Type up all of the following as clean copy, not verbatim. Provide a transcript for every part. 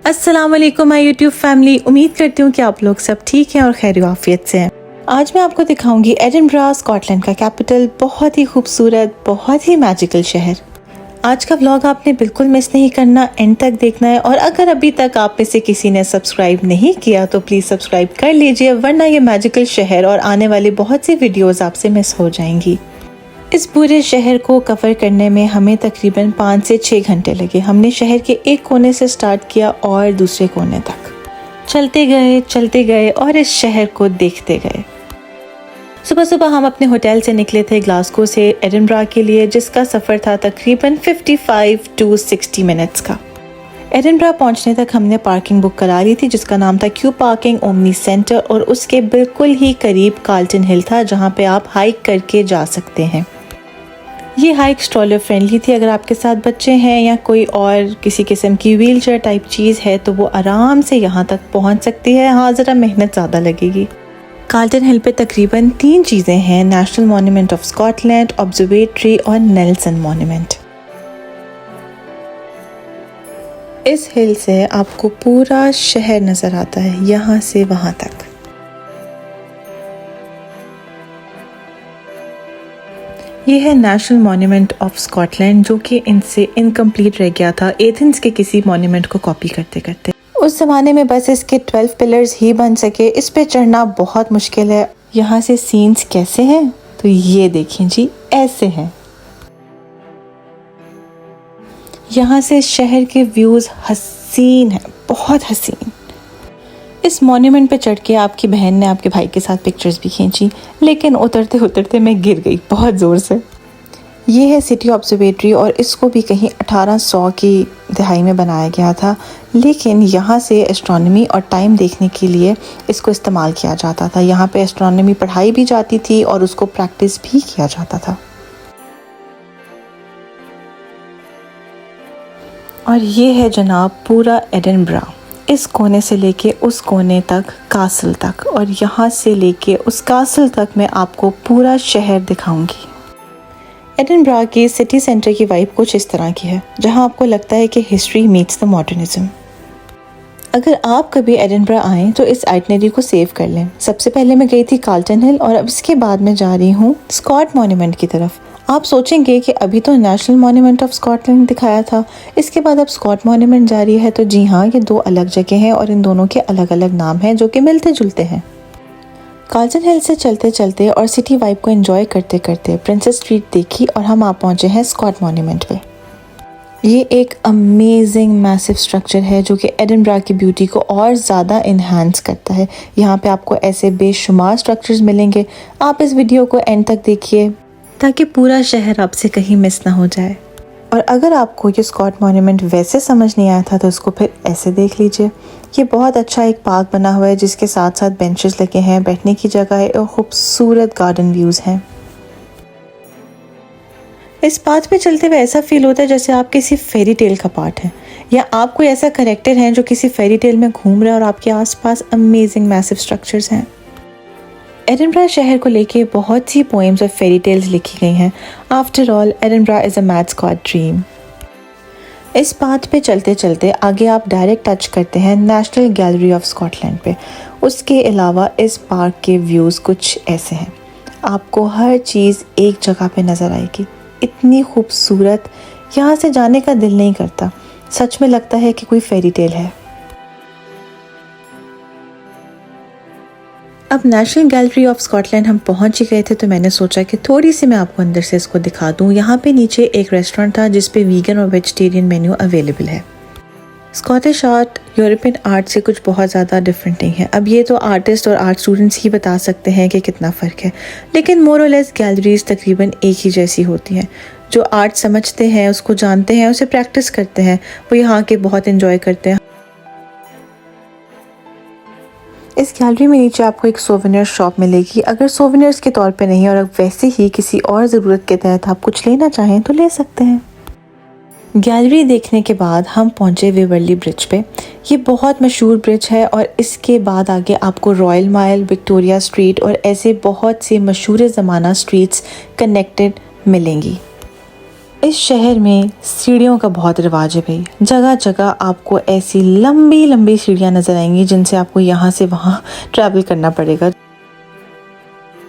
अस्सलाम वालेकुम my YouTube family. उम्मीद करती हूँ कि आप लोग सब ठीक हैं और खैर आफियत से हैं। आज मैं आपको दिखाऊंगी एडिनबरा, स्कॉटलैंड का कैपिटल। बहुत ही खूबसूरत, बहुत ही मैजिकल शहर। आज का व्लॉग आपने बिल्कुल मिस नहीं करना, एंड तक देखना है। और अगर अभी तक आप में से किसी ने सब्सक्राइब नहीं किया तो प्लीज़ सब्सक्राइब कर लीजिए, वरना ये मैजिकल शहर और आने वाली बहुत सी वीडियोज़ आपसे मिस हो जाएंगी। इस पूरे शहर को कवर करने में हमें तकरीबन 5 से 6 घंटे लगे। हमने शहर के एक कोने से स्टार्ट किया और दूसरे कोने तक चलते गए और इस शहर को देखते गए। सुबह सुबह हम अपने होटल से निकले थे ग्लासगो से एडिनबरा के लिए, जिसका सफ़र था तकरीबन 55 to 60 मिनट्स का। एडिनबरा पहुंचने तक हमने पार्किंग बुक करा ली थी, जिसका नाम था क्यू पार्किंग ओमनी सेंटर, और उसके बिल्कुल ही करीब कार्ल्टन हिल था, जहां पे आप हाइक करके जा सकते हैं। ये हाइक स्ट्रॉलर फ्रेंडली थी। अगर आपके साथ बच्चे हैं या कोई और किसी किस्म की व्हीलचेयर टाइप चीज़ है तो वो आराम से यहाँ तक पहुँच सकती है। हाँ, ज़रा मेहनत ज़्यादा लगेगी। कार्ल्टन हिल पे तकरीबन 3 चीज़ें हैं: national monument of Scotland, observatory और नेल्सन मॉन्यूमेंट। इस हिल से आपको पूरा शहर नज़र आता है, यहाँ से वहाँ तक। ये है नेशनल मॉन्यूमेंट ऑफ स्कॉटलैंड, जो कि इनसे इनकम्प्लीट रह गया था एथेंस के किसी मॉन्यूमेंट को कॉपी करते करते। उस ज़माने में बस इसके 12 पिलर्स ही बन सके। इस पे चढ़ना बहुत मुश्किल है। यहाँ से सीन्स कैसे हैं तो ये देखें जी, ऐसे हैं। यहाँ से शहर के व्यूज़ हसीन है, बहुत हसीन। इस मॉन्यूमेंट पे चढ़ के आपकी बहन ने आपके भाई के साथ पिक्चर्स भी खींची, लेकिन उतरते उतरते मैं गिर गई बहुत ज़ोर से। ये है सिटी ऑब्जर्वेटरी, और इसको भी कहीं 1800 की दहाई में बनाया गया था, लेकिन यहाँ से एस्ट्रोनॉमी और टाइम देखने के लिए इसको इस्तेमाल किया जाता था। यहाँ पे एस्ट्रोनॉमी पढ़ाई भी जाती थी और उसको प्रैक्टिस भी किया जाता था। और ये है जनाब पूरा एडिनबरा, इस कोने से लेके उस कोने तक, कासल तक, और यहाँ से लेके उस कासल तक मैं आपको पूरा शहर दिखाऊंगी। एडिनबरा की सिटी सेंटर की वाइब कुछ इस तरह की है, जहाँ आपको लगता है कि हिस्ट्री मीट्स द मॉडर्निज्म। अगर आप कभी एडिनबरा आएँ तो इस आइटनरी को सेव कर लें। सबसे पहले मैं गई थी कार्ल्टन हिल, और अब इसके बाद मैं जा रही हूँ स्कॉट मॉन्यूमेंट की तरफ। आप सोचेंगे कि अभी तो नेशनल मॉन्यूमेंट ऑफ स्कॉटलैंड दिखाया था, इसके बाद अब स्कॉट मॉन्यूमेंट जा रही है। तो जी हाँ, ये 2 अलग जगह हैं और इन दोनों के अलग अलग नाम हैं जो कि मिलते जुलते हैं। कार्ल्टन हिल से चलते चलते और सिटी वाइब को एंजॉय करते करते प्रिंसेस स्ट्रीट देखी और हम आ पहुँचे हैं स्कॉट मॉन्यूमेंट पे। ये एक अमेजिंग मैसिव स्ट्रक्चर है जो कि एडिनबरा की ब्यूटी को और ज़्यादा इन्हांस करता है। यहाँ पे आपको ऐसे बेशुमार स्ट्रक्चर्स मिलेंगे। आप इस वीडियो को एंड तक देखिए ताकि पूरा शहर आपसे कहीं मिस ना हो जाए। और अगर आपको ये स्कॉट मॉन्यूमेंट वैसे समझ नहीं आया था तो इसको फिर ऐसे देख लीजिए। ये बहुत अच्छा एक पार्क बना हुआ है, जिसके साथ साथ बेंचेस लगे हैं, बैठने की जगह है और खूबसूरत गार्डन व्यूज़ हैं। इस पाथ पे चलते हुए ऐसा फील होता है जैसे आप किसी फेरी टेल का पार्ट हैं, या आप कोई ऐसा कैरेक्टर हैं जो किसी फेरी टेल में घूम रहा है और आपके आसपास अमेजिंग मैसिव स्ट्रक्चर्स हैं। एडिनबरा शहर को लेके बहुत सी पोएम्स और फेरी टेल्स लिखी गई हैं। After all, Edinburgh is a mad Scot dream. इस पाथ पे चलते चलते आगे आप डायरेक्ट टच करते हैं नेशनल गैलरी ऑफ स्कॉटलैंड पे। उसके अलावा इस पार्क के व्यूज़ कुछ ऐसे हैं। आपको हर चीज़ एक जगह पे नज़र आएगी, इतनी खूबसूरत, यहाँ से जाने का दिल नहीं करता। सच में लगता है कि कोई फेरी टेल है। अब नेशनल गैलरी ऑफ स्कॉटलैंड हम पहुंच ही गए थे, तो मैंने सोचा कि थोड़ी सी मैं आपको अंदर से इसको दिखा दूं। यहाँ पे नीचे एक रेस्टोरेंट था जिस पे वीगन और वेजिटेरियन मेन्यू अवेलेबल है। स्कॉटिश आर्ट यूरोपियन आर्ट से कुछ बहुत ज़्यादा डिफरेंट नहीं है। अब ये तो आर्टिस्ट और आर्ट स्टूडेंट्स ही बता सकते हैं कि कितना फ़र्क है, लेकिन मोर और लेस गैलरीज तकरीबन एक ही जैसी होती हैं। जो आर्ट समझते हैं, उसको जानते हैं, उसे प्रैक्टिस करते हैं, वो यहाँ के बहुत इन्जॉय करते हैं। इस गैलरी में नीचे आपको एक सोवेनियर शॉप मिलेगी। अगर सोवेनियर्स के तौर पे नहीं और अब वैसे ही किसी और ज़रूरत के तहत आप कुछ लेना चाहें तो ले सकते हैं। गैलरी देखने के बाद हम पहुंचे वेवरली ब्रिज पे। ये बहुत मशहूर ब्रिज है और इसके बाद आगे आपको रॉयल माइल, विक्टोरिया स्ट्रीट और ऐसे बहुत से मशहूर ज़माना स्ट्रीट्स कनेक्टेड मिलेंगी। इस शहर में सीढ़ियों का बहुत रिवाज है भाई। जगह जगह आपको ऐसी लंबी लंबी सीढ़ियाँ नज़र आएंगी जिनसे आपको यहाँ से वहाँ ट्रैवल करना पड़ेगा।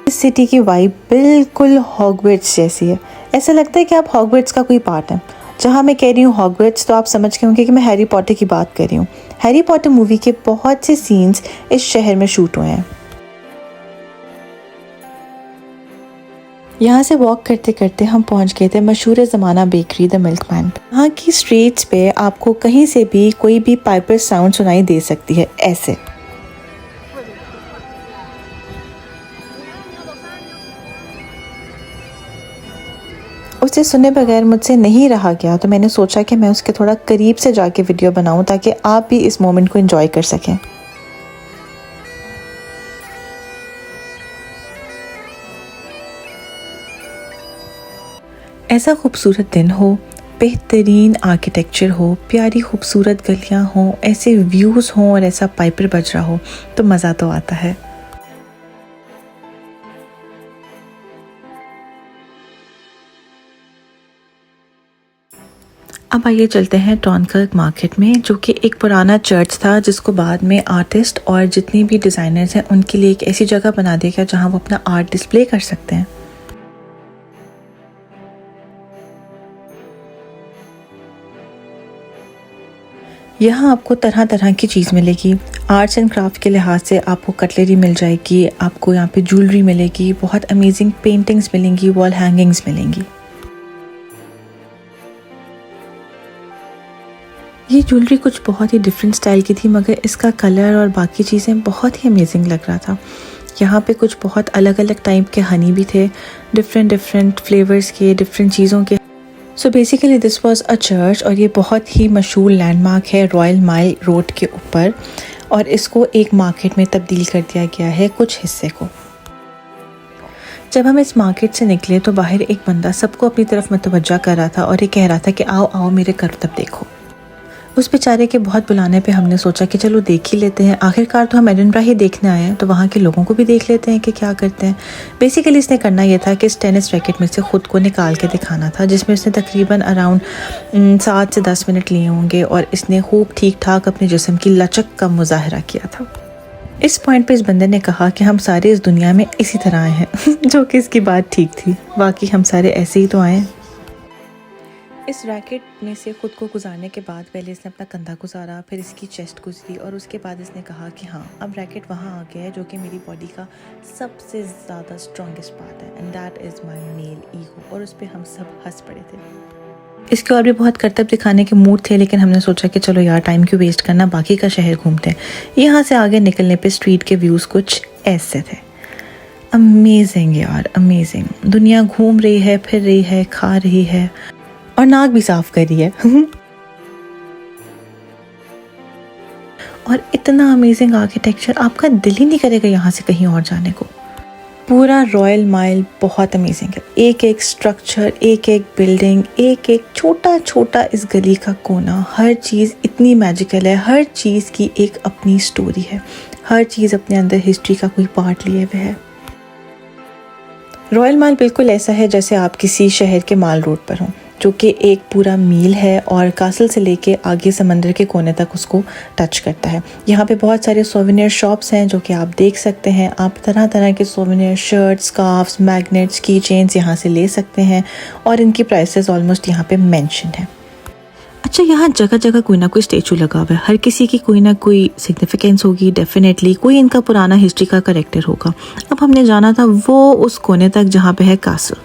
इस सिटी की वाइब बिल्कुल हॉगवर्ट्स जैसी है। ऐसा लगता है कि आप हॉगवर्ट्स का कोई पार्ट है। जहाँ मैं कह रही हूँ हॉगवर्ट्स, तो आप समझ गए होंगे कि मैं हैरी पॉटर की बात कर रही हूँ। हैरी पॉटर मूवी के बहुत से सीन्स इस शहर में शूट हुए हैं। यहाँ से वॉक करते करते हम पहुँच गए थे मशहूर ज़माना बेकरी द मिल्कमैन। यहाँ की स्ट्रीट्स पे आपको कहीं से भी कोई भी पाइपर साउंड सुनाई दे सकती है। ऐसे उसे सुने बगैर मुझसे नहीं रहा गया, तो मैंने सोचा कि मैं उसके थोड़ा करीब से जाके वीडियो बनाऊं ताकि आप भी इस मोमेंट को एंजॉय कर सकें। ऐसा खूबसूरत दिन हो, बेहतरीन आर्किटेक्चर हो, प्यारी खूबसूरत गलियां हों, ऐसे व्यूज़ हों और ऐसा पाइपर बज रहा हो तो मज़ा तो आता है। अब आइए चलते हैं टॉनकर्क मार्केट में, जो कि एक पुराना चर्च था जिसको बाद में आर्टिस्ट और जितने भी डिज़ाइनर्स हैं उनके लिए एक ऐसी जगह बना दिया गया जहां वो अपना आर्ट डिस्प्ले कर सकते हैं। यहाँ आपको तरह तरह की चीज़ मिलेगी। आर्ट्स एंड क्राफ्ट के लिहाज से आपको कटलरी मिल जाएगी, आपको यहाँ पे ज्वेलरी मिलेगी, बहुत अमेजिंग पेंटिंग्स मिलेंगी, वॉल हैंगिंग्स मिलेंगी। ये ज्वेलरी कुछ बहुत ही डिफरेंट स्टाइल की थी, मगर इसका कलर और बाकी चीज़ें बहुत ही अमेजिंग लग रहा था। यहाँ पे कुछ बहुत अलग अलग टाइप के हनी भी थे, डिफरेंट फ्लेवर्स के, डिफरेंट चीज़ों के। So basically this was a church, और ये बहुत ही मशहूर लैंडमार्क है रॉयल माइल रोड के ऊपर, और इसको एक मार्केट में तब्दील कर दिया गया है कुछ हिस्से को। जब हम इस मार्केट से निकले तो बाहर एक बंदा सबको अपनी तरफ मुतवज्जा कर रहा था और ये कह रहा था कि आओ आओ मेरे करतब देखो। उस बेचारे के बहुत बुलाने पे हमने सोचा कि चलो देख ही लेते हैं, आखिरकार तो हम एडिनबरा ही देखने आए हैं, तो वहाँ के लोगों को भी देख लेते हैं कि क्या करते हैं। बेसिकली इसने करना ये था कि इस टेनिस रैकेट में से ख़ुद को निकाल के दिखाना था, जिसमें इसने तकरीबन अराउंड 7 से 10 मिनट लिए होंगे, और इसने खूब ठीक ठाक अपने जिस्म की लचक का मुजाहरा किया था। इस पॉइंट पे इस बंदे ने कहा कि हम सारे इस दुनिया में इसी तरह आए हैं जो कि इसकी बात ठीक थी, बाकी हम सारे ऐसे ही तो आए हैं। इस रैकेट में से खुद को गुजारने के बाद पहले इसने अपना कंधा गुजारा, फिर इसकी चेस्ट गुजरी, और उसके बाद इसने कहा कि हाँ अब रैकेट वहाँ आ गया है जो कि मेरी बॉडी का सबसे ज़्यादा स्ट्रॉन्गेस्ट पार्ट है, and that is my male ego. और उस पर हम सब हंस पड़े थे। इसके और भी बहुत करतब दिखाने के मूड थे, लेकिन हमने सोचा कि चलो यार टाइम क्यों वेस्ट करना, बाकी का शहर घूमते हैं। यहाँ से आगे निकलने पे स्ट्रीट के व्यूज़ कुछ ऐसे थे। अमेजिंग यार, अमेजिंग। दुनिया घूम रही है, फिर रही है, खा रही है, और नाक भी साफ कर रही है और इतना अमेजिंग आर्किटेक्चर, आपका दिल ही नहीं करेगा यहाँ से कहीं और जाने को। पूरा रॉयल माइल बहुत अमेजिंग है। एक एक स्ट्रक्चर, एक एक बिल्डिंग, एक एक छोटा छोटा इस गली का कोना, हर चीज़ इतनी मैजिकल है। हर चीज़ की एक अपनी स्टोरी है, हर चीज़ अपने अंदर हिस्ट्री का कोई पार्ट लिए हुए है। रॉयल माइल बिल्कुल ऐसा है जैसे आप किसी शहर के माल रोड पर हों, जो कि एक पूरा मील है और कासल से लेके आगे समंदर के कोने तक उसको टच करता है। यहाँ पे बहुत सारे सोवेनियर शॉप्स हैं जो कि आप देख सकते हैं। आप तरह तरह के सोवेनियर शर्ट्स, स्कार्फ्स, मैग्नेट्स, की चेन्स यहाँ से ले सकते हैं, और इनकी प्राइसेस ऑलमोस्ट यहाँ पे मेंशन है। अच्छा, यहाँ जगह जगह कोई ना कोई स्टेचू लगा हुआ है, हर किसी की कोई ना कोई सिग्निफिकेंस होगी, डेफिनेटली कोई इनका पुराना हिस्ट्री का करेक्टर होगा। अब हमने जाना था वो उस कोने तक जहाँ पे है कासल,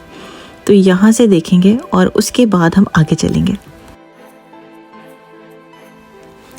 तो यहाँ से देखेंगे और उसके बाद हम आगे चलेंगे।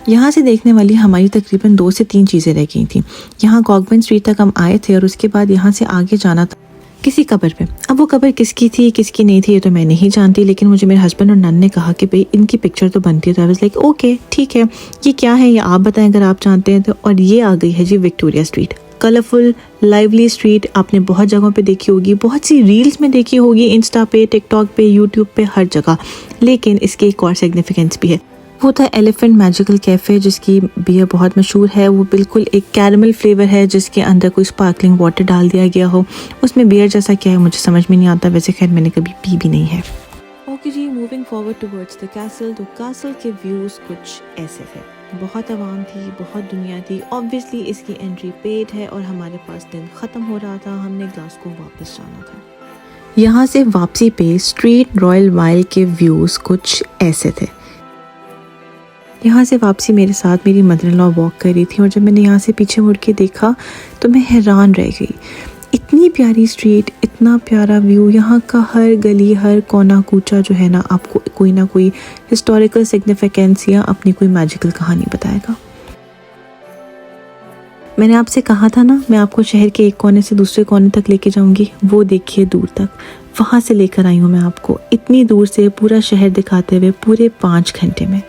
यहाँ से देखने वाली हमारी तकरीबन 2 से 3 चीज़ें रह गई थी। यहाँ गॉगबेन स्ट्रीट तक हम आए थे, और उसके बाद यहाँ से आगे जाना था किसी कब्र पे। अब वो कब्र किसकी थी किसकी नहीं थी ये तो मैं नहीं जानती, लेकिन मुझे मेरे हस्बैंड और नन ने कहा कि भाई इनकी पिक्चर तो बनती है, तो आई वाज लाइक ओके ठीक है, ये क्या है ये आप बताएं अगर आप जानते हैं तो। और ये आ गई है जी Victoria street. Colourful lively street आपने बहुत जगहों पे देखी होगी, बहुत सी रील्स में देखी होगी, इंस्टा पे, टिकटॉक पे, यूट्यूब पे, हर जगह। लेकिन इसके एक और सिग्निफिकेंस भी है, वो था एलिफेंट मैजिकल कैफ़े, जिसकी बियर बहुत मशहूर है। वो बिल्कुल एक कैरमल फ्लेवर है जिसके अंदर कोई स्पार्कलिंग वाटर डाल दिया गया हो। उसमें बियर जैसा क्या है मुझे समझ में नहीं आता, वैसे खैर मैंने कभी पी भी नहीं है। ओके जी, moving forward towards the castle, तो कैसल के व्यूज़ कुछ ऐसे थे। बहुत आवाम थी, बहुत दुनिया थी। ऑब्वियसली इसकी एंट्री पेड है और हमारे पास दिन ख़त्म हो रहा था, हमने ग्लासगो वापस जाना था। यहाँ से वापसी पे स्ट्रीट रॉयल माइल के व्यूज़ कुछ ऐसे थे। यहाँ से वापसी मेरे साथ मेरी मदर इन लॉ वॉक कर रही थी और जब मैंने यहाँ से पीछे मुड़ के देखा तो मैं हैरान रह गई। इतनी प्यारी स्ट्रीट, इतना प्यारा व्यू, यहाँ का हर गली, हर कोना कूचा जो है ना, आपको कोई ना कोई हिस्टोरिकल सिग्निफिकेंस या अपनी कोई मैजिकल कहानी बताएगा। मैंने आपसे कहा था ना, मैं आपको शहर के एक कोने से दूसरे कोने तक लेके जाऊंगी। वो देखिए दूर तक, वहाँ से लेकर आई हूँ मैं आपको, इतनी दूर से पूरा शहर दिखाते हुए पूरे 5 घंटे में,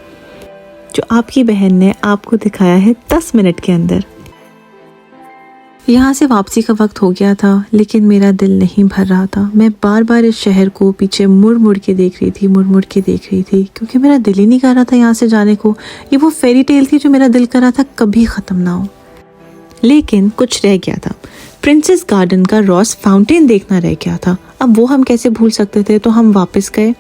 जो आपकी बहन ने आपको दिखाया है 10 मिनट के अंदर। यहाँ से वापसी का वक्त हो गया था, लेकिन मेरा दिल नहीं भर रहा था। मैं बार बार इस शहर को पीछे मुड़ मुड़ के देख रही थी, क्योंकि मेरा दिल ही नहीं कर रहा था यहाँ से जाने को। ये वो फेरी टेल थी जो मेरा दिल कर रहा था कभी ख़त्म ना हो। लेकिन कुछ रह गया था, प्रिंसेस गार्डन का रॉस फाउंटेन देखना रह गया था। अब वो हम कैसे भूल सकते थे, तो हम वापस गए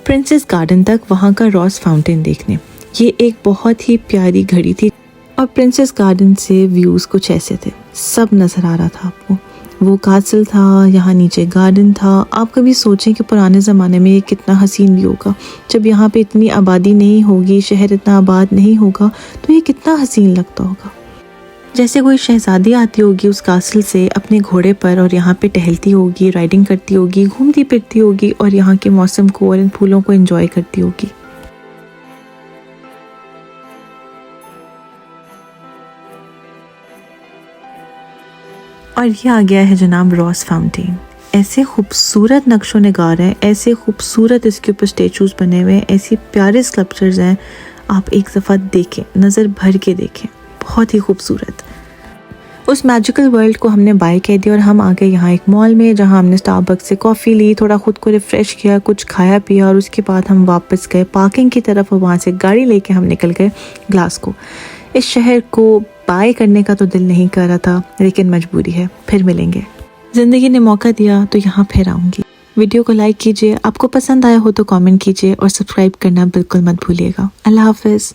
प्रिंसेस गार्डन तक, वहाँ का रॉस फाउंटेन देखने। ये एक बहुत ही प्यारी घड़ी थी और प्रिंसेस गार्डन से व्यूज़ कुछ ऐसे थे, सब नज़र आ रहा था आपको। वो कासल था, यहाँ नीचे गार्डन था। आप कभी सोचें कि पुराने ज़माने में ये कितना हसीन व्यू होगा, जब यहाँ पे इतनी आबादी नहीं होगी, शहर इतना आबाद नहीं होगा, तो ये कितना हसीन लगता होगा। जैसे कोई शहजादी आती होगी उस कासल से अपने घोड़े पर और यहाँ पे टहलती होगी, राइडिंग करती होगी, घूमती फिरती होगी और यहाँ के मौसम को और इन फूलों को एंजॉय करती होगी। और ये आ गया है जनाब रॉस फाउंटेन। ऐसे खूबसूरत नक्शो निगार हैं, ऐसे खूबसूरत इसके ऊपर स्टेचूज़ बने हुए हैं, ऐसे प्यारे स्कल्पचर्स हैं। आप एक दफ़ा देखें, नज़र भर के देखें, बहुत ही खूबसूरत। उस मैजिकल वर्ल्ड को हमने बाय कह दिया और हम आ गए यहाँ एक मॉल में, जहाँ हमने स्टारबक्स से कॉफ़ी ली, थोड़ा ख़ुद को रिफ़्रेश किया, कुछ खाया पिया और उसके बाद हम वापस गए पार्किंग की तरफ और वहाँ से गाड़ी लेके हम निकल गए ग्लासगो। इस शहर को बाय करने का तो दिल नहीं कर रहा था, लेकिन मजबूरी है। फिर मिलेंगे, ज़िंदगी ने मौका दिया तो यहाँ फिर आऊँगी। वीडियो को लाइक कीजिए, आपको पसंद आया हो तो कमेंट कीजिए और सब्सक्राइब करना बिल्कुल मत भूलिएगा। अल्लाह हाफ़िज़।